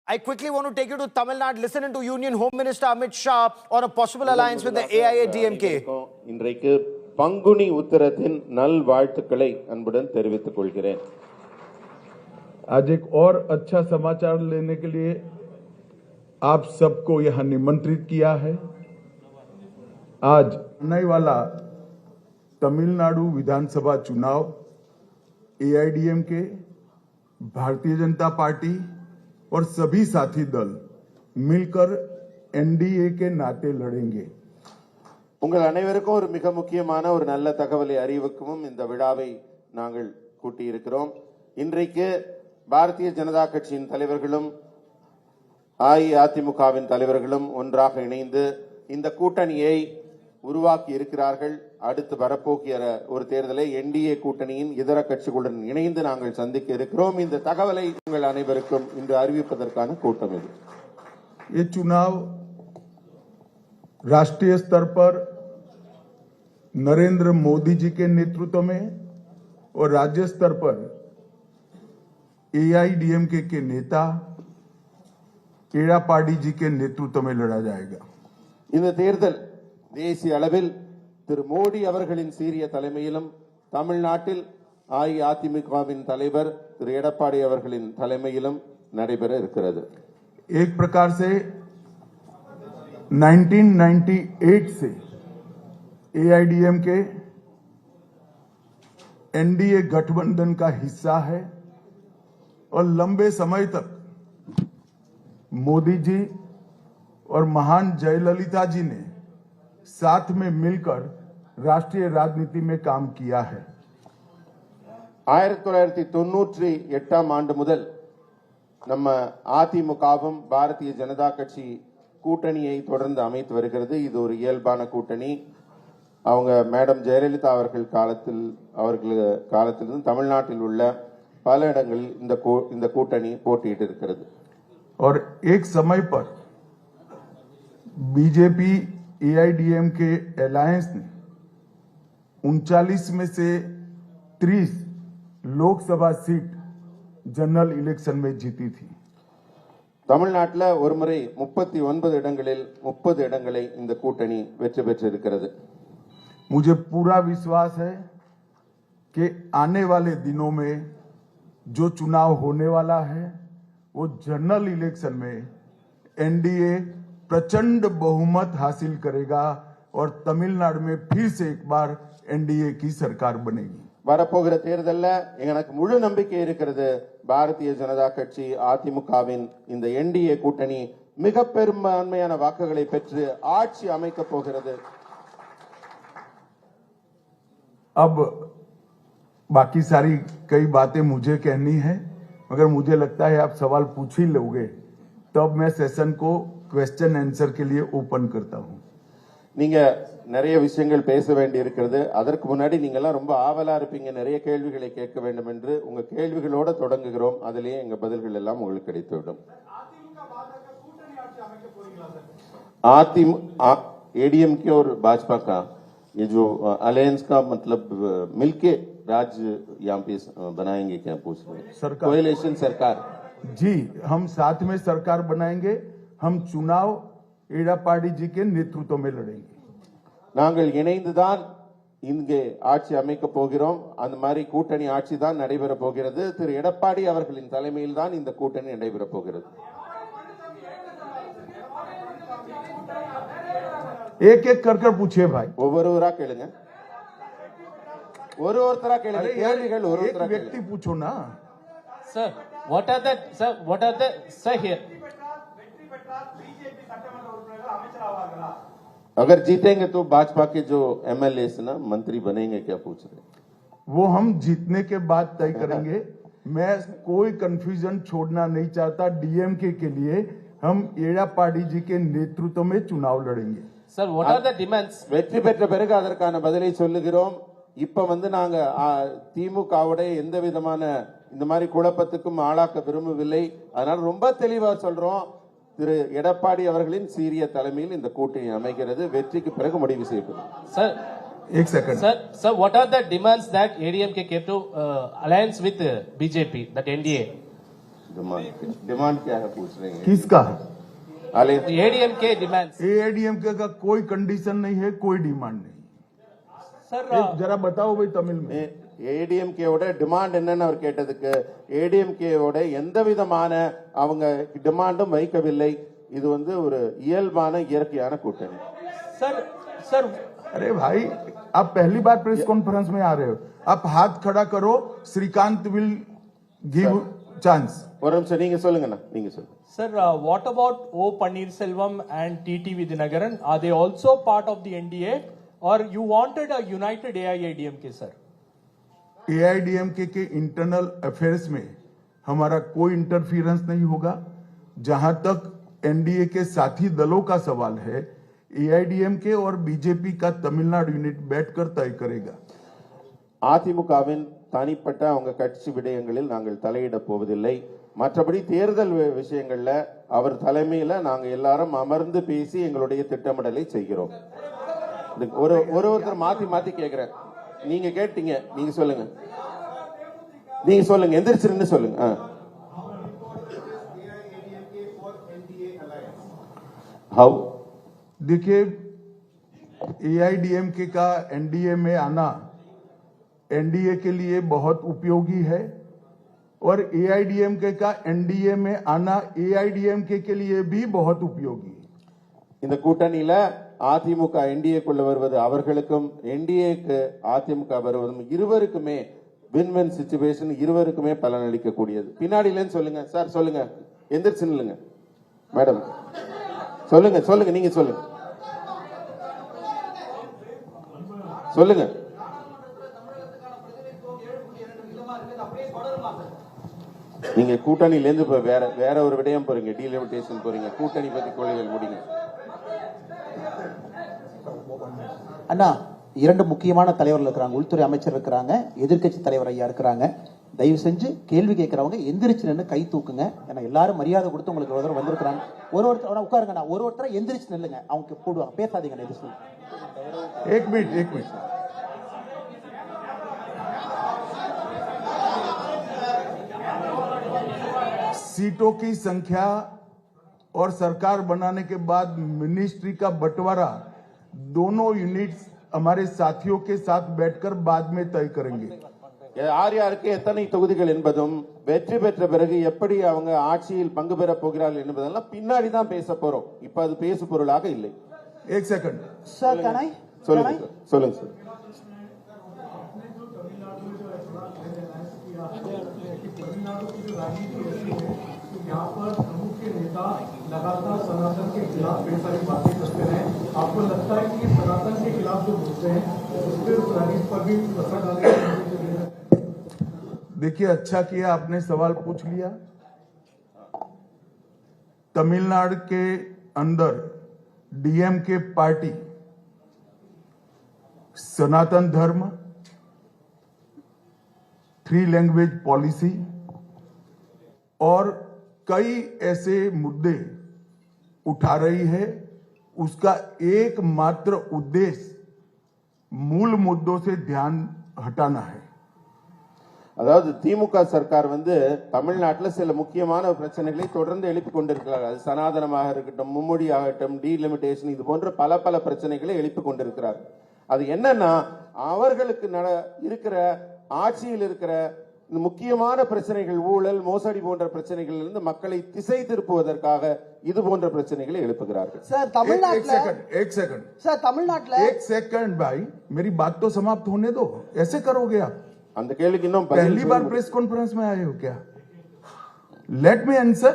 I quickly want to take you to Tamil Nadu. Listen to Union Home Minister Amit Shah on a possible alliance with the AIADMK. இன்றைக்கு பங்குனி உத்தரத்தின் நல் வாழ்த்துக்களை அன்புடன் தெரிவித்துக் கொள்கிறேன். आज एक और अच्छा समाचार लेने के लिए आप सबको यहां निमंत्रित किया है। आज आने वाला तमिलनाडु विधानसभा चुनाव AIADMK, भारतीय जनता पार्टी और सभी साथी दल मिलकर NDA के नाते लड़ेंगे। உங்கள் அனைவருக்கும் ஒரு மிக முக்கியமான ஒரு நல்ல தகவலை அறிவிக்கவும் இந்த விழாவை நாங்கள் கூட்டியிருக்கிறோம். இன்றைக்கு பாரதிய ஜனதா கட்சியின் தலைவர்களும் அஇஅதிமுகவின் தலைவர்களும் ஒன்றாக இணைந்து இந்த கூட்டணியை உருவாக்கி இருக்கிறார்கள். அடுத்து வரப்போகிற ஒரு தேர்தலை NDA கூட்டணியின் இதர கட்சிகளுடன் இணைந்து நாங்கள் சந்திக்க இருக்கிறோம். இந்த தகவலை உங்கள் அனைவருக்கும் இன்று அறிவிப்பதற்கான கூட்டம் இது. ये चुनाव राष्ट्रीय स्तर पर नरेंद्र मोदी जी के नेतृत्व में और राज्य स्तर पर AIADMK के नेता एड़ापाडी जी के नेतृत्व में लड़ा जाएगा. இந்த தேர்தல் தேசிய அளவில் திரு மோடி அவர்களின் சீரிய தலைமையிலும் தமிழ்நாட்டில் அஇஅதிமுகவின் தலைவர் திரு எடப்பாடி அவர்களின் தலைமையிலும் நடைபெற இருக்கிறது. एक प्रकार से 1998 से AIADMK NDA गठबंधन का हिस्सा है और लंबे समय तक मोदी जी और महान जयललिता जी ने साथ में मिलकर राष्ट्रीय राजनीति में काम किया है. 1998 ஆண்டு முதல் நம்ம அதிமுகவும் பாரதிய ஜனதா கட்சி கூட்டணியை தொடர்ந்து அமைத்து வருகிறது. இது ஒரு இயல்பான கூட்டணி. அவங்க மேடம் ஜெயலலிதா அவர்கள் காலத்திலிருந்து தமிழ்நாட்டில் உள்ள பல இடங்களில் இந்த கூட்டணி போட்டியிட்டு இருக்கிறது. और एक समय पर बीजेपी AIADMK अलायंस ने 39 में से 30 लोकसभा सीट जनरल इलेक्शन में जीती थी. தமிழ்நாட்டில் ஒருமுறை 39 இடங்களில் 30 இடங்களை இந்த கூட்டணி வெற்றி பெற்றிருக்கிறது. मुझे पूरा विश्वास है कि आने वाले दिनों में जो चुनाव होने वाला है वो जनरल इलेक्शन में NDA प्रचंड बहुमत हासिल करेगा और तमिलनाडु में फिर से एक बार NDA की सरकार बनेगी. வரப்போகிற தேர்தலில் எனக்கு முழு நம்பிக்கை இருக்கிறது. பாரதிய ஜனதா கட்சி அதிமுகவின் இந்த NDA கூட்டணி மிக பெரும்பான்மையான வாக்குகளை பெற்று ஆட்சி அமைக்க போகிறது. अब बाकी सारी कई बातें मुझे कहनी है, मगर मुझे लगता है आप सवाल पूछ ही लोगे, तब मैं सेशन को क्वेश्चन आंसर के लिए ओपन करता हूं. நீங்க நிறைய விஷயங்கள் பேச வேண்டி இருக்கிறது. அதற்கு முன்னாடி நீங்க எல்லாம் ரொம்ப ஆவலா இருப்பீங்க, நிறைய கேள்விகளை கேட்க வேண்டும் என்று. உங்க கேள்விகளோட தொடங்குகிறோம். அதிலேயே எங்க பதில்கள் எல்லாம் உங்களுக்கு கிடைத்துவிடும். ADMK और भाजपा का ये जो अलायंस का मतलब मिलके राज्य यहाँ पे बनाएंगे क्या पूछ रहे हैं? सरकार, कोएलिशन सरकार. जी, हम साथ में सरकार बनाएंगे. हम चुनाव एड़ापाडी जी के नेतृत्व में लड़ेंगे. நாங்கள் இணைந்துதான் இங்கே ஆட்சி அமைக்க போகிறோம். அந்த மாதிரி கூட்டணி ஆட்சி தான் நடைபெற போகிறது. திரு எடப்பாடி அவர்களின் தலைமையில் தான் இந்த கூட்டணி நடைபெற போகிறது. एक एक कर पूछिए भाई. ஒவ்வொருவரா கேளுங்க. ஒருத்தரா கேளுங்க. கேள்விகள் एक ஒருத்தரா व्यक्ति पूछो ना. Sir, what are the sir here? अगर जीतेंगे तो भाजपा के जो MLAs ना मंत्री बनेंगे क्या पूछ रहे? वो हम जीतने के बाद तय करेंगे. मैं कोई कंफ्यूजन छोड़ना नहीं चाहता. DMK के लिए हम एड़ापाडी जी के नेतृत्व में चुनाव लड़ेंगे. Sir, what are the demands? வெற்றி பெற்ற பிறகு அதற்கான பதிலை சொல்லுகிறோம். இப்ப நாங்க திமுகவோட எந்த விதமான இந்த மாதிரி குழப்பத்துக்கும் ஆளாக்க விரும்பவில்லை. அதனால ரொம்ப தெளிவா சொல்றோம். திரு எடப்பாடி அவர்களின் சீரிய தலைமையில் இந்த கூட்டணி அமைகிறது. வெற்றிக்கு பிறகு முடிவு செய்யப்படும். Sir, एक second. Sir, what are the demands that ADMK came to alliance with BJP, that NDA? Demand क्या है पूछ रहे हैं किसका? आले ADMK demands. एआईडीएमके का कोई कंडीशन नहीं है, कोई डिमांड नहीं। Sir, जरा बताओ भाई तमिल में। ஏடிஎம்கேவோட டிமாண்ட் என்னன்னு அவர் கேட்டதுக்கு ஏடிஎம்கேவோட எந்த விதமான அவங்க டிமாண்டும் வைக்கவில்லை. இது வந்து ஒரு இயல்பான இயற்கையான கூட்டணி. sir, अरे भाई, आप पहली बार प्रेस कॉन्फ्रेंस में आ रहे हो, आप हाथ खड़ा करो, श्रीकांत विल गिव चांस। ஒரு நிமிஷம் நீங்க சொல்லுங்கண்ணா, நீங்க சொல்லுங்க. Sir, what about O Pannirselvam and TT Vidyanagaran? Are they also part of the NDA, or you wanted a united AIADMK, sir? AIADMK के इंटरनल अफेयर्स में हमारा कोई इंटरफियरेंस नहीं होगा। जहां तक एनडीए के साथी दलों का सवाल है, एआईडीएमके और बीजेपी का तमिलनाडु यूनिट बैठकर तय करेगा। அதிமுகவின் தனிப்பட்ட அவங்க கட்சி விடயங்களில் நாங்கள் தலையிட போவதில்லை. மற்றபடி தேர்தல் விஷயங்கள்ல அவர் தலைமையில நாங்க எல்லாரும் அமர்ந்து பேசி எங்களுடைய திட்டமிடலை செய்கிறோம். ஒருத்தர் மாத்தி மாத்தி கேக்குறேன். நீங்க கேட்டீங்க, நீங்க சொல்லுங்க, நீங்க சொல்லுங்க, எந்திரிச்சிருந்து சொல்லுங்க. हाउ देखिए, एआईडीएमके का एनडीए में आना एनडीए के लिए बहुत उपयोगी है और एआईडीएमके का एनडीए में आना एआईडीएमके के लिए भी बहुत उपयोगी है। இந்த கூட்டணியில அதிமுக என்டிஏக்குள்ள வருவது அவர்களுக்கும் என்டிஏக்கு அதிமுக வருவதும் இருவருக்குமே வின் வின் சிச்சுவேஷன், இருவருக்குமே பலனளிக்க கூடியது. பின்னாடியிலன்னு சொல்லுங்க சார், சொல்லுங்க, எந்திரிச்சு நில்லுங்க மேடம், சொல்லுங்க சொல்லுங்க, நீங்க சொல்லுங்க சொல்லுங்க. நீங்க கூட்டணியில இருந்து இப்ப வேற ஒரு விடயம் போறீங்க, டீலிமிட்டேஷன் போறீங்க, கூட்டணி பத்தி கொள்கைகள் முடிங்க. அண்ணா, இரண்டு முக்கியமான தலைவர்கள் இருக்கிறாங்க. உள்துறை அமைச்சர் இருக்கிறாங்க, எதிர்க்கட்சி தலைவர் ஐயா இருக்கிறாங்க. தயவு செஞ்சு கேள்வி கேட்கறவங்க எந்திரிச்சு நின்று கை தூக்குங்க. ஏன்னா எல்லாரும் மரியாதை கொடுத்து உங்களுக்கு ஒரு தடவை வந்திருக்கிறாங்க. ஒருத்தர் உட்காருங்கண்ணா, ஒருத்தரை எந்திரிச்சு நில்லுங்க, அவங்க போடுவாங்க, பேசாதீங்க. எதிர்த்து एक मिनट सीटों की संख्या और सरकार बनाने के बाद मिनिस्ट्री का बंटवारा दोनों यूनिट्स हमारे साथियों के साथ बैठकर बाद में तय करेंगे। யார் யாருக்கு எத்தனை தொகுதிகள் என்பதும் வெற்றி பெற்ற பிறகு எப்படி அவங்க ஆட்சியில் பங்கு பெற போகிறார்கள் என்பதெல்லாம் பின்னாடி தான் பேச போறோம். இப்ப அது பேசு பொருளாக இல்லை. एक सेकंड சார், கனாய் சொல்லுங்க சொல்லுங்க சார். यहाँ पर प्रमुख के नेता लगातार सनातन के खिलाफ कई सारी बातें करते रहे। आपको लगता है कि सनातन के खिलाफ जो बोलते हैं उस पर भी असर डालेगा? देखिए, अच्छा किया आपने सवाल पूछ लिया। तमिलनाडु के अंदर डीएमके पार्टी सनातन धर्म, 3 लैंग्वेज पॉलिसी और कई ऐसे मुद्दे उठा रही है। उसका एकमात्र उद्देश्य मूल मुद्दों से ध्यान हटाना है। அதாவது திமுக சர்க்கார் வந்து தமிழ்நாட்டில் சில முக்கியமான பிரச்சனைகளை தொடர்ந்து எழுப்பி கொண்டிருக்கிறார்கள். அது சனாதனமாக இருக்கட்டும், மும்மொழி ஆகட்டும், டீலிமிட்டேஷன், இது போன்ற பல பிரச்சனைகளை எழுப்பி கொண்டிருக்கிறார். அது என்னன்னா, அவர்களுக்கு இருக்கிற ஆட்சியில் இருக்கிற முக்கியமான பிரச்சனைகள், ஊழல், மோசடி போன்ற பிரச்சனைகள் இருந்து மக்களை திசை திருப்புவதற்காக இது போன்ற பிரச்சனைகளை எழுப்புகிறார்கள். சார், தமிழ்நாட்டில் एक सेकंड भाई, मेरी बात तो समाप्त होने दो। ऐसे करोगे आप? அந்த கேள்விக்கு இன்னும் पहली बार प्रेस कॉन्फ्रेंस में आए हो क्या? Let me answer.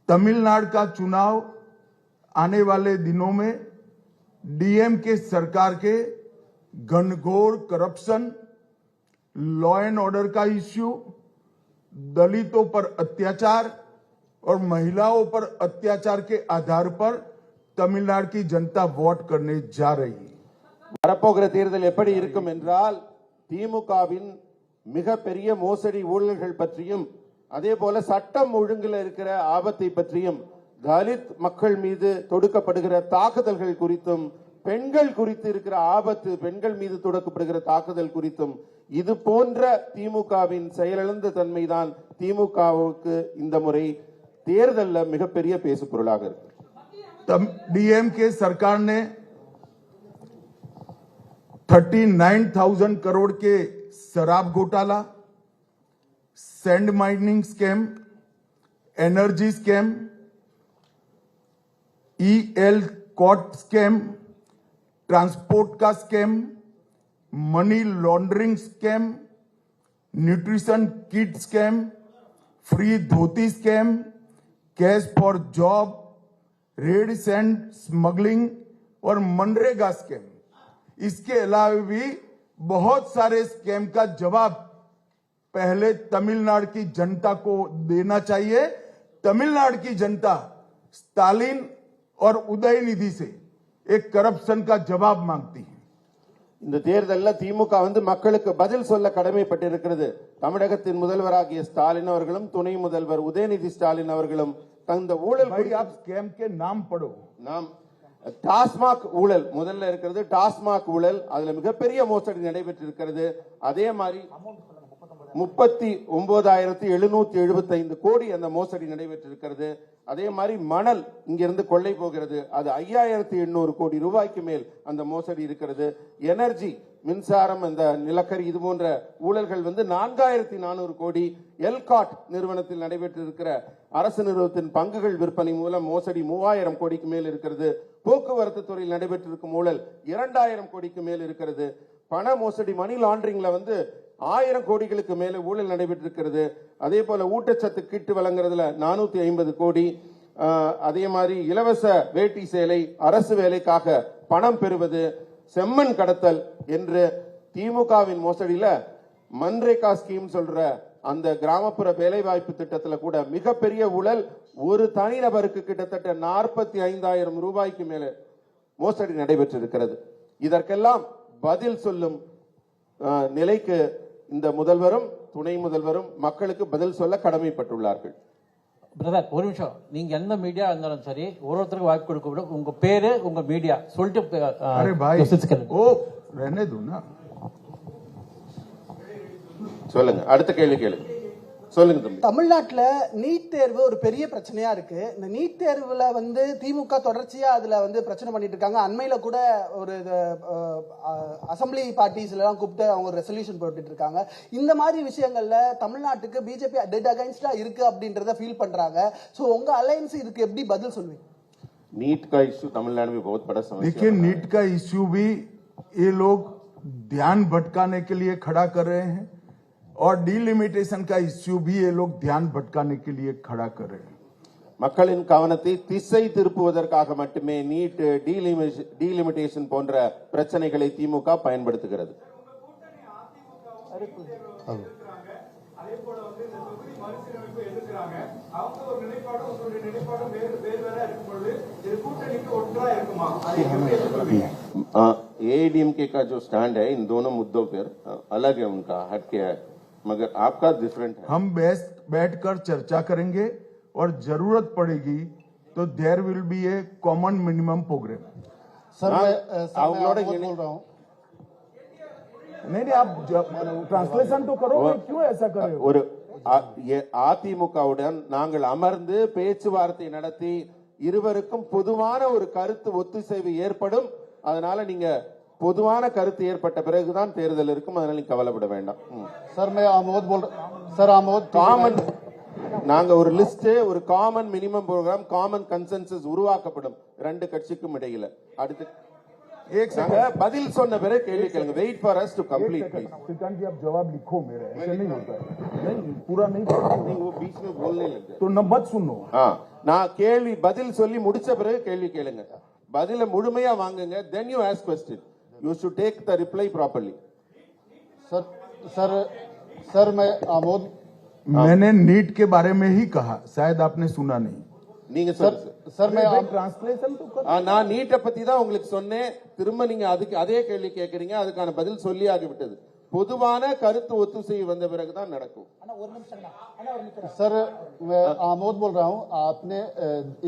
तमिलनाडु का चुनाव आने वाले दिनों में डीएमके सरकार के घनघोर करप्शन, लॉ एंड ऑर्डर का इश्यू, दलितों पर अत्याचार और महिलाओं पर अत्याचार के आधार पर तमिलनाडु की जनता वोट करने जा रही है। வரப்போகிற தேர்தல் எப்படி இருக்கும் என்றால், திமுகவின் மிகப்பெரிய மோசடி ஊழல்கள் பற்றியும், அதே போல சட்டம் ஒழுங்கில் இருக்கிற ஆபத்தை பற்றியும், தலித் மக்கள் மீது தொடுக்கப்படுகிற தாக்குதல்கள் குறித்தும் பெண்கள் குறித்து இருக்கிற ஆபத்து, பெண்கள் மீது தொடுக்கப்படுகிற தாக்குதல் குறித்தும் இது போன்ற திமுகவின் செயலிழந்த தன்மைதான் திமுகவுக்கு இந்த முறை தேர்தல்ல மிகப்பெரிய பேசு பொருளாக இருக்கு. डीएमके सरकार ने 39,000 करोड़ के शराब घोटाला, sand mining scam, energy scam, ELCOT scam, transport का scam, money laundering scam, nutrition kit scam, free dhoti scam, cash for job, red sand smuggling और मनरेगा स्कैम। इसके अलावा भी बहुत सारे स्कैम का जवाब पहले तमिलनाडु की जनता को देना चाहिए। तमिलनाडु की जनता स्टालिन और उदयनिधि से एक करप्शन का जवाब मांगती है। இந்த தேர்தல்ல திமுக மக்களுக்கு பதில் சொல்ல கடமைப்பட்டிருக்கிறது. தமிழகத்தின் முதல்வராகிய ஸ்டாலின் அவர்களும் துணை முதல்வர் உதயநிதி ஸ்டாலின் அவர்களும் தந்த ஊழல் आप स्कैम के नाम पढ़ो। நாம் டாஸ்மாக் ஊழல் முதல்ல இருக்கிறது. டாஸ்மாக் ஊழல், அதுல மிகப்பெரிய மோசடி நடைபெற்றிருக்கிறது. அதே மாதிரி 39,775 கோடி அந்த மோசடி நடைபெற்றிருக்கிறது. அதே மாதிரி மணல் இங்கிருந்து கொள்ளை போகிறது, அது 5,800 கோடி ரூபாய்க்கு மேல் அந்த மோசடி இருக்கிறது. எனர்ஜி, மின்சாரம், அந்த நிலக்கரி, இது போன்ற ஊழல்கள் 4,400 கோடி. எல்காட் நிறுவனத்தில் நடைபெற்றிருக்கிற அரசு நிறுவனத்தின் பங்குகள் விற்பனை மூலம் மோசடி 3,000 கோடிக்கு மேல் இருக்கிறது. போக்குவரத்து துறையில் நடைபெற்றிருக்கும் ஊழல் 2,000 கோடிக்கு மேல் இருக்கிறது. பண மோசடி, மணி லாண்டரிங்ல 1000 கோடிகளுக்கு மேலே ஊழல் நடைபெற்றிருக்கிறது. அதே போல ஊட்டச்சத்து கிட்டு வழங்குறதுல 450 கோடி. அதே மாதிரி இலவச வேட்டி சேலை, அரசு வேலைக்காக பணம் பெறுவது, செம்மண் கடத்தல் என்று திமுகவின் மோசடியில மன்ரேகா ஸ்கீம் சொல்ற அந்த கிராமப்புற வேலைவாய்ப்பு திட்டத்துல கூட மிகப்பெரிய ஊழல். ஒரு தனிநபருக்கு கிட்டத்தட்ட 45,000 ரூபாய்க்கு மேல மோசடி நடைபெற்றிருக்கிறது. இதற்கெல்லாம் பதில் சொல்லும் நிலைக்கு இந்த முதல்வரும் துணை முதல்வரும் மக்களுக்கு பதில் சொல்ல கடமைப்பட்டுள்ளார்கள். பிரதர் ஒரு நிமிஷம், நீங்க எந்த மீடியா இருந்தாலும் சரி ஒருத்தருக்கு வாய்ப்பு கொடுக்க விட உங்க பேரு உங்க மீடியா சொல்லிட்டு अरे भाई ओ रहने दो ना। சொல்லுங்க, அடுத்த கேள்வி கேளுங்க. சொல்லுங்க தம்பி. தமிழ்நாட்டுல நீட் தேர்வு ஒரு பெரிய பிரச்சனையா இருக்கு. இந்த நீட் தேர்வுல திமுக தொடர்ச்சியா அதுல பிரச்சனை பண்ணிட்டு இருக்காங்க. அண்மையில கூட ஒரு அசம்பிளி பார்ட்டிஸ்ல எல்லாம் கூப்பிட்டு அவங்க ஒரு ரெசல்யூஷன் போட்டுட்டு இருக்காங்க. இந்த மாதிரி விஷயங்கள்ல தமிழ்நாட்டுக்கு பிஜேபி டெட் அகைன்ஸ்டா இருக்கு அப்படின்றத ஃபீல் பண்றாங்க. சோ உங்க அலையன்ஸ் இதுக்கு எப்படி பதில் சொல்வீங்க? नीट का इश्यू तमिलनाडु में बहुत बड़ा समस्या। देखिए, नीट का इश्यू भी ये लोग ध्यान भटकाने के लिए खड़ा कर रहे हैं और डीलिमिटेशन का इश्यू भी ये लोग ध्यान भटकाने के लिए खड़ा कर रहे हैं। மக்களின் கவனத்தை திசை திருப்புவதற்காக மட்டுமே நீட், டீலிமிட்டேஷன் போன்ற பிரச்சனைகளை திமுக பயன்படுத்துகிறது. एआईडीएमके का जो स्टैंड है इन दोनों मुद्दों पर अलग है, उनका हटके है, मगर आपका डिफरेंट है. हम बैठकर चर्चा करेंगे और जरूरत पड़ेगी तो there will be a common minimum programme. Sir मैं बोल रहा हूँ, नहीं आप ट्रांसलेशन तो करो, क्यों ऐसा कर रहे हो? ஒரு அதிமுகவுடன் நாங்கள் அமர்ந்து பேச்சுவார்த்தை நடத்தி இருவருக்கும் பொதுவான ஒரு கருத்து ஒத்துசைவு ஏற்படும். அதனால நீங்க பொதுவான கருத்து ஏற்பட்ட பிறகுதான் தேர்தல் இருக்கும். அதனால நீங்க கவலைப்பட வேண்டாம். सर मैं आमोद बोल सर आमोद காமன் நாங்க ஒரு லிஸ்ட், ஒரு common minimum programme, common consensus உருவாக்கப்படும் ரெண்டு கட்சிக்கும் இடையில. அடுத்து பதில் சொன்ன பிறகு கேள்வி கேளுங்க. Wait for us to complete please. Shrikant ji आप जवाब लिखो मेरे, ऐसे नहीं होता है, नहीं पूरा नहीं नहीं वो बीच में बोलने लग गए तो न मत सुनो। நான் கேள்வி பதில் சொல்லி முடிச்ச பிறகு கேள்வி கேளுங்க. பதில முழுமையா வாங்குங்க. then you ask question, you should take the reply properly. Sir sir sir मैं आमोद मैंने नीट के बारे में ही कहा, शायद आपने सुना नहीं। நீங்க सर सर मैं ट्रांसलेशन तो कर। நான் நீட்டை பத்தி தான் உங்களுக்கு சொன்னேன். திரும்ப நீங்க அதுக்கு அதே கேள்வி கேட்கறீங்க. அதுக்கான பதில் சொல்லி ஆகிவிட்டது. பொதுவான கருத்து ஒத்துசைவு வந்த பிறகுதான் நடக்கும். सर मैं आमोद बोल रहा हूं। आपने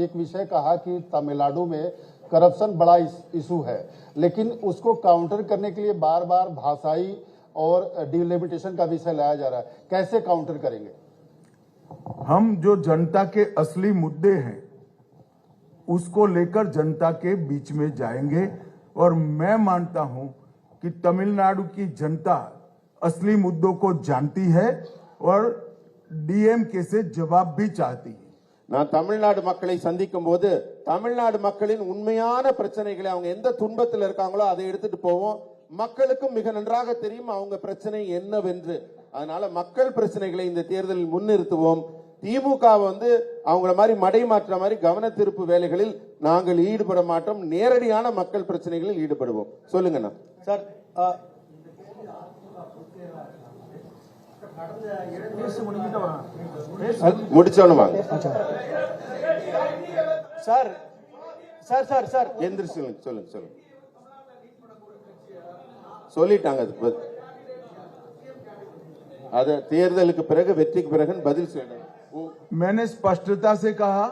एक विषय कहा कि तमिलनाडु में करप्शन बड़ा इशू है, लेकिन उसको काउंटर करने के लिए बार बार भाषाई और डिलिमिटेशन का विषय लाया जा रहा है, कैसे काउंटर करेंगे? हम जो जनता के असली मुद्दे हैं उसको लेकर जनता के बीच में जाएंगे और मैं मानता हूं कि तमिलनाडु की जनता असली मुद्दों को जानती है और डीएमके से जवाब भी चाहती है। நான் தமிழ்நாடு மக்களை சந்திக்கும் போது தமிழ்நாடு மக்களின் உண்மையான பிரச்சனைகளை அவங்க எந்த துன்பத்தில் இருக்காங்களோ அதை எடுத்துட்டு போவோம். மக்களுக்கும் மிக நன்றாக தெரியும் அவங்க பிரச்சனை என்னவென்று. அதனால மக்கள் பிரச்சனைகளை இந்த தேர்தலில் முன்னிறுத்துவோம். திமுக வந்து அவங்கள மாதிரி மடைமாற்ற மாதிரி கவன திருப்பு வேலைகளில் நாங்கள் ஈடுபட மாட்டோம். நேரடியான மக்கள் பிரச்சனைகளில் ஈடுபடுவோம். சொல்லுங்கண்ணா. சார் முடிச்சோன்னு வாங்க. சார் சார் சார் சார் எந்திரிச்சு சொல்லுங்க சொல்லுங்க. சொல்லிட்டாங்க அது தேர்தலுக்கு பிறகு வெற்றிக்கு பிறகு பதில் சொல்லணும். मैंने स्पष्टता से कहा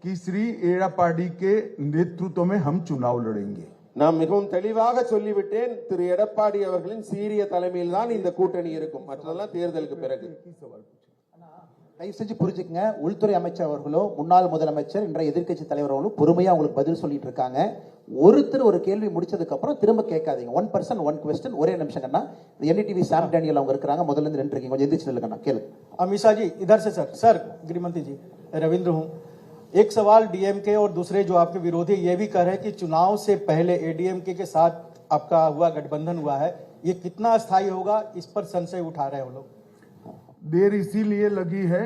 कि श्री एड़ापाडी के नेतृत्व में हम चुनाव लड़ेंगे. நான் மிகவும் தெளிவாக சொல்லிவிட்டேன். திரு எடப்பாடி அவர்களின் சீரிய தலைமையில் தான் இந்த கூட்டணி இருக்கும். மற்றதெல்லாம் தேர்தலுக்கு பிறகு. தயவு செஞ்சு புரிஞ்சுக்கங்க, உள்துறை அமைச்சர் அவர்களோ முன்னாள் முதலமைச்சர் இன்றைய எதிர்க்கட்சி தலைவர் அவர்களும் பொறுமையா உங்களுக்கு பதில் சொல்லிட்டு இருக்காங்க. ஒருத்தர் ஒரு கேள்வி முடிச்சதுக்கு அப்புறம் திரும்ப கேட்காதீங்க. 1 person 1 question. ஒரே நிமிஷம் கண்ணா. NDTV சாம் டேனியல் அவங்க இருக்காங்க, முதல்ல இருந்து நின்று இருக்கீங்க, கொஞ்சம் எந்திரிச்சு நில்லுங்க கேளு. अमीषा जी इधर से सर गृहमंत्री जी रविंद्र हूँ. एक सवाल डीएमके और दूसरे जो आपके विरोधी ये भी कह रहे हैं कि चुनाव से पहले एडीएमके के साथ आपका हुआ गठबंधन हुआ है, ये कितना अस्थायी होगा, इस पर संशय उठा रहे हैं वो लोग. देर इसीलिए लगी है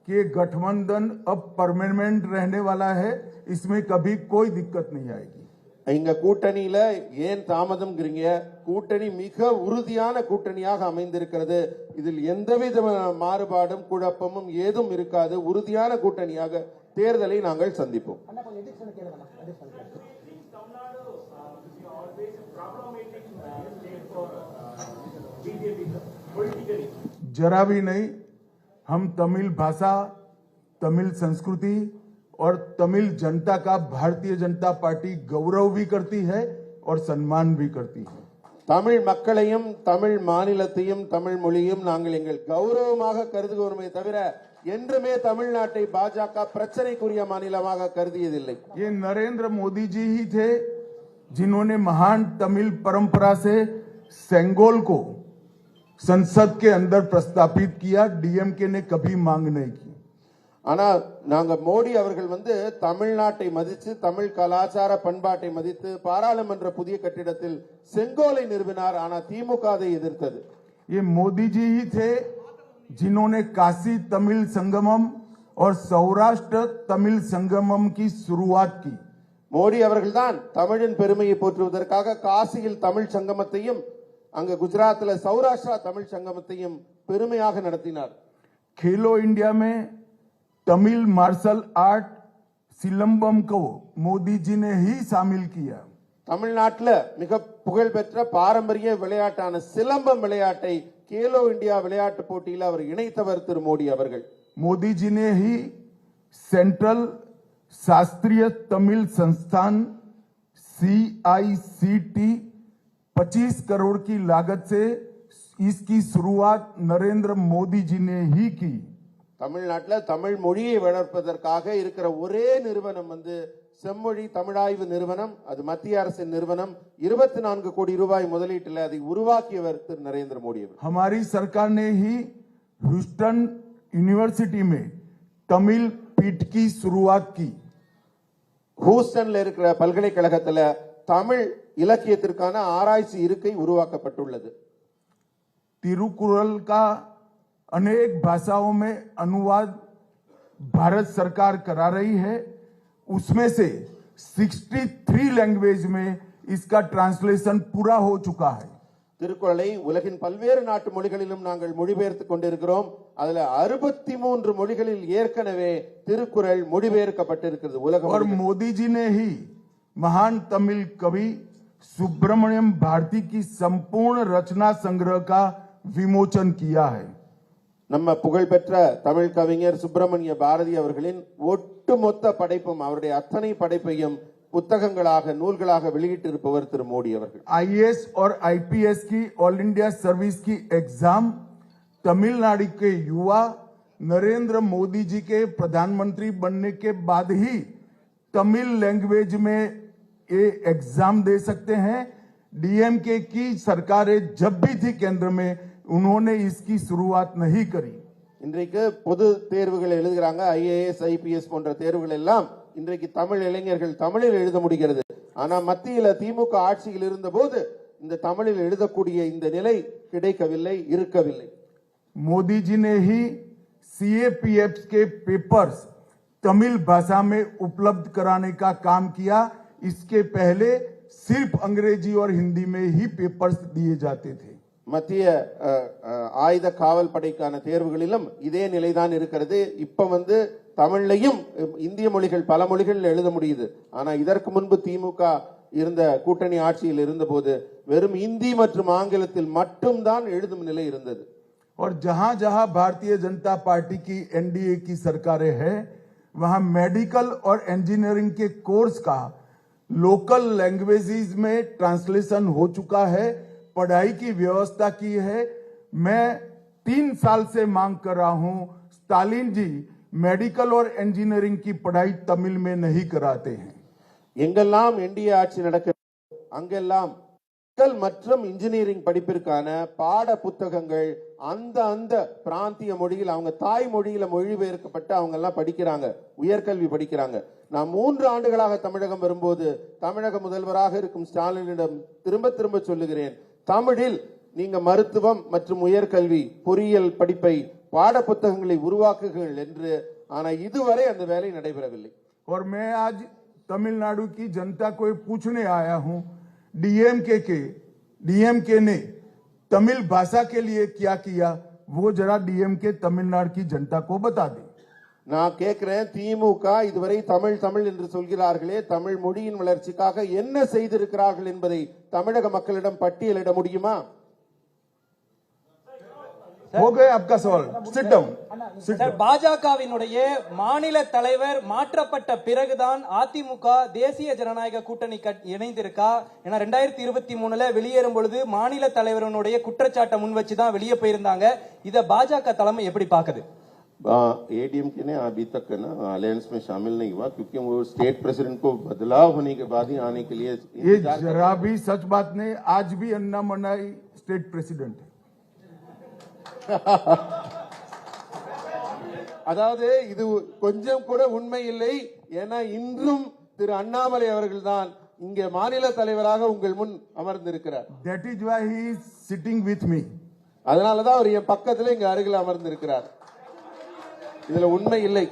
कि गठबंधन अब परमानेंट रहने वाला है, इसमें कभी कोई दिक्कत नहीं आएगी. இங்க கூட்டணியில ஏன் தாமதம்ங்கிறீங்க? கூட்டணி மிக உறுதியான கூட்டணியாக அமைந்திருக்கிறது. இதில் எந்தவித மாறுபாடும் குழப்பமும் ஏதும் இருக்காது. உறுதியான கூட்டணியாக தேர்தலை நாங்கள் சந்திப்போம். जरा भी नहीं. हम तमिल भाषा, तमिल संस्कृति और तमिल जनता का भारतीय जनता पार्टी गौरव भी करती है और सम्मान भी करती है. தமிழ் மக்களையும் தமிழ் மாநிலத்தையும் தமிழ் மொழியும் நாங்கள் எங்கள் கௌரவமாக கருதுகிறோமே தவிர என்றுமே தமிழ்நாட்டை பாஜக பிரச்சனைக்குரிய மாநிலமாக கருதியதில்லை. ये नरेंद्र मोदी जी ही थे जिन्होंने महान तमिल परंपरा से सेंगोल को संसद के अंदर प्रस्तापित किया. डीएमके ने कभी मांग नहीं की. ஆனா நாங்க மோடி அவர்கள் வந்து தமிழ்நாட்டை மதித்து தமிழ் கலாச்சார பண்பாட்டை மதித்து பாராளுமன்ற புதிய கட்டிடத்தில் செங்கோலை நிறுவினார். ஆனா திமுக அதை எதிர்த்தது. ये मोदी जी ही थे जिन्होंने काशी तमिल संगमम और सौराष्ट्र तमिल संगमम की शुरुआत की. மோடி அவர்கள் தான் தமிழின் பெருமையை போற்றுவதற்காக காசியில் தமிழ் சங்கமத்தையும் அங்க குஜராத்ல சௌராஷ்டிரா தமிழ் சங்கமத்தையும் பெருமையாக நடத்தினார். खेलो इंडिया में तमिल मार्शल आर्ट सिलंबम को मोदी जी ने ही शामिल किया. தமிழ்நாட்டில் மிக புகழ்பெற்ற பாரம்பரிய விளையாட்டான சிலம்பம் விளையாட்டை கேலோ இந்தியா விளையாட்டு போட்டியில் அவர் இணைத்தவர் திரு மோடி அவர்கள். मोदी जी ने ही सेंट्रल शास्त्रीय तमिल संस्थान CICT 25 करोड़ की लागत से इसकी शुरुआत नरेंद्र मोदी जी ने ही की. தமிழ்நாட்டில் தமிழ் மொழியை வளர்ப்பதற்காக இருக்கிற ஒரே நிறுவனம் வந்து செம்மொழி தமிழாய்வு நிறுவனம். அது மத்திய அரசின் நிறுவனம். 24 கோடி ரூபாய் முதலீட்டில் அதை உருவாக்கியவர் திரு நரேந்திர மோடி அவர். हमारी सरकार ने ही ह्यूस्टन यूनिवर्सिटी में तमिल पीठ की शुरुआत की. ஹூஸ்டன்ல இருக்கிற பல்கலைக்கழகத்தில் தமிழ் இலக்கியத்திற்கான ஆராய்ச்சி இருக்கை உருவாக்கப்பட்டுள்ளது. तिरुकुरल का अनेक भाषाओं में अनुवाद भारत सरकार करा रही है. उसमें से 63 लैंग्वेज में इसका ट्रांसलेशन पूरा हो चुका है. திருக்குறளை உலகின் பல்வேறு நாட்டு மொழிகளிலும் நாங்கள் மொழிபெயர்த்துக் கொண்டிருக்கிறோம். அதுல 63 மொழிகளில் ஏற்கனவே திருக்குறள் மொழிபெயர்க்கப்பட்டிருக்கிறது உலகம். और मोदी जी ने ही महान तमिल कवि सुब्रमण्यम भारती की संपूर्ण रचना संग्रह का विमोचन किया है. நம்ம புகழ்பெற்ற தமிழ் கவிஞர் சுப்பிரமணிய பாரதி அவர்களின் ஒட்டுமொத்த படைப்பும் அவருடைய அத்தனை படைப்பையும் புத்தகங்களாக நூல்களாக வெளியிட்டிருப்பவர் திரு மோடி அவர்கள். IAS और IPS की ऑल इंडिया सर्विस की एग्जाम तमिलनाडु के युवा नरेंद्र मोदी जी के प्रधानमंत्री बनने के बाद ही तमिल लैंग्वेज में ये एग्जाम दे सकते हैं। डीएमके की सरकारें जब भी थी केंद्र में उन्होंने इसकी शुरुआत नहीं करी। இன்றைக்கு பொது தேர்வுகள் எழுதுகிறாங்க, ஐஏஎஸ் ஐபிஎஸ் போன்ற தேர்வுகள் எல்லாம் இன்றைக்கு தமிழ் இளைஞர்கள் தமிழில் எழுத முடிகிறது. ஆனா மத்தியில திமுக ஆட்சியில் இருந்த போது இந்த தமிழில் எழுதக்கூடிய இந்த நிலை கிடைக்கவில்லை, இருக்கவில்லை. मोदी जी ने ही CAPF के पेपर्स तमिल भाषा में उपलब्ध कराने का काम किया। इसके पहले सिर्फ अंग्रेजी और हिंदी में ही पेपर्स दिए जाते थे। மத்திய ஆயுத காவல் படைக்கான தேர்வுகளிலும் இதே நிலைதான் இருக்கிறது. இப்ப தமிழ்லையும் இந்திய மொழிகள் பல மொழிகள் எழுத முடியுது. ஆனா இதற்கு முன்பு திமுக இருந்த கூட்டணி ஆட்சியில் இருந்தபோது வெறும் இந்தி மற்றும் ஆங்கிலத்தில் மட்டும்தான் எழுதும் நிலை இருந்தது. और जहां जहां भारतीय जनता पार्टी की एनडीए की सरकारें हैं वहां मेडिकल और इंजीनियरिंग के कोर्स का लोकल लैंग्वेजेस में ट्रांसलेशन हो चुका है, पढ़ाई की व्यवस्था की है। मैं 3 साल से मांग कर रहा हूं, स्टालिन जी मेडिकल और इंजीनियरिंग की पढ़ाई तमिल में नहीं कराते हैं। எங்கெல்லாம் என்டிஏ ஆட்சி நடக்கிறது அங்கெல்லாம் மற்றும் இன்ஜினியரிங் படிப்பிற்கான பாட புத்தகங்கள் அந்த பிராந்திய மொழியில் அவங்க தாய் மொழியில மொழிபெயர்க்கப்பட்டு அவங்க எல்லாம் படிக்கிறாங்க, உயர்கல்வி படிக்கிறாங்க. நான் 3 ஆண்டுகளாக தமிழகம் வரும்போது தமிழக முதல்வராக இருக்கும் ஸ்டாலினிடம் திரும்ப திரும்ப சொல்லுகிறேன், தமிழில் நீங்க மருத்துவம் மற்றும் உயர்கல்வி பொறியியல் படிப்பை பாட புத்தகங்களை உருவாக்குங்கள் என்று. ஆனா இதுவரை அந்த வேலை நடைபெறவில்லை. और मैं आज तमिलनाडु की जनता को पूछने आया हूं, डीएमके ने तमिल भाषा के लिए क्या किया, वो जरा डीएमके तमिलनाडु की जनता को बता दे। நான் கேட்கிறேன், திமுக இதுவரை தமிழ் தமிழ் என்று சொல்கிறார்களே, தமிழ் மொழியின் வளர்ச்சிக்காக என்ன செய்திருக்கிறார்கள் என்பதை தமிழக மக்களிடம் பட்டியலிட முடியுமா? हो गए आपका सवाल, सिट डाउन। பாஜகவினுடைய மாநில தலைவர் மாற்றப்பட்ட பிறகுதான் அதிமுக தேசிய ஜனநாயக கூட்டணி இணைந்திருக்கா? ஏன்னா 2023 வெளியேறும் பொழுது மாநில தலைவருடைய குற்றச்சாட்டை முன் வச்சுதான் வெளியே போயிருந்தாங்க. இத பாஜக தலைமை எப்படி பாக்குது? एडीएमके ने अभी तक ना अलायंस में शामिल नहीं हुआ क्योंकि वो स्टेट प्रेसिडेंट को बदलाव होने के बाद ही आने के लिए ये जरा भी सच बात नहीं। आज भी अन्नामलाई स्टेट प्रेसिडेंट है। அதாவது இது கொஞ்சம் கூட உண்மை இல்லை. ஏன்னா இன்றும் திரு அண்ணாமலை அவர்கள் தான் இங்கே மாநில தலைவராக உங்கள் முன் அமர்ந்திருக்கிறார். That is why he is sitting with me. அதனாலதான் அவர் என் பக்கத்துல இங்க அருகில் அமர்ந்திருக்கிறார். இதுல உண்மை இல்லை.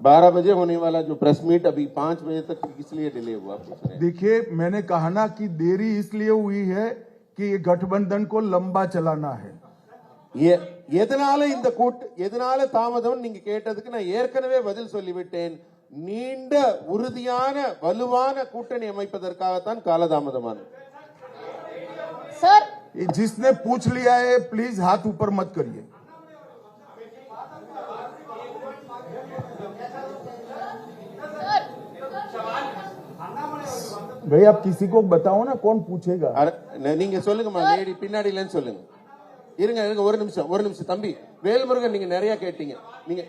12 बजे होने वाला जो प्रेस मीट अभी 5 बजे तक इसलिए डिले हुआ। देखिए, मैंने कहा ना कि देरी इसलिए हुई है कि ये गठबंधन को लंबा चलाना है। எதனால தாமதம் நீங்க கேட்டதுக்கு நான் ஏற்கனவே பதில் சொல்லிவிட்டேன். நீண்ட உறுதியான வலுவான கூட்டணி அமைப்பதற்காகத்தான் காலதாமதமானது. सर, जिसने पूछ लिया है प्लीज हाथ ऊपर मत करिए। भाई आप किसी को बताओ ना, कौन पूछेगा? நீங்க சொல்லுங்கம்மா, லேடி பின்னாடில சொல்லுங்க. இருங்க ஒரு நிமிஷம் தம்பி வேல்முருகன், நீங்க நிறைய கேட்டீங்க. நீங்க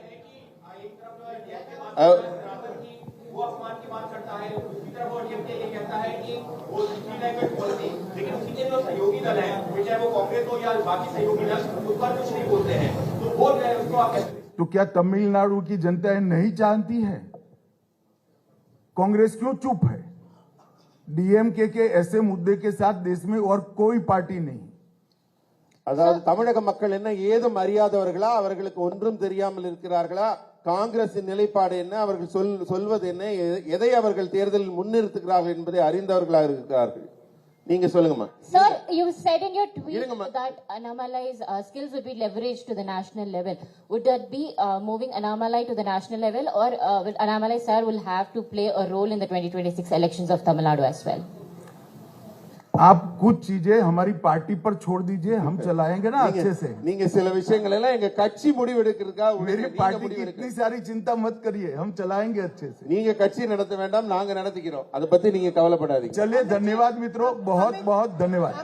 तो क्या तमिलनाडु की जनता नहीं जानती है? कांग्रेस क्यों चुप है? डीएमके के ऐसे मुद्दे के साथ देश में और कोई पार्टी नहीं। அதாவது தமிழக மக்கள் என்ன ஏதும் அறியாதவர்களா? அவர்களுக்கு ஒன்றும் தெரியாமல் இருக்கிறார்களா? காங்கிரசின் நிலைப்பாடு என்ன, அவர்கள் சொல்வது என்ன, எதை அவர்கள் தேர்தலில் முன்னிறுத்துகிறார்கள் என்பதை அறிந்தவர்களாக இருக்கிறார்கள். நீங்க சொல்லுங்கம்மா. Sir, you said in your tweet that Annamalai's skills would be leveraged to the national level. Would that be moving Annamalai to the national level, or will Annamalai sir will have to play a role in the 2026 elections of Tamil Nadu as well? आप कुछ चीजें हमारी party पर छोड़ दीजिए, हम चलाएंगे ना अच्छे से। நீங்க சில விஷயங்கள் எல்லாம் எங்க கட்சி முடிவெடுக்கிறதுக்கா मेरी पार्टी की इतनी सारी चिंता मत करिए, हम चलाएंगे अच्छे से। நீங்க கட்சி நடத்த வேண்டாம், நாங்க நடத்திக்கிறோம், அதை பத்தி நீங்க கவலைப்படாதீங்க। चलिए, धन्यवाद मित्रों, बहुत बहुत धन्यवाद।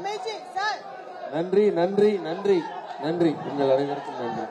நன்றி நன்றி நன்றி நன்றி, உங்கள் அனைவருக்கும் நன்றி।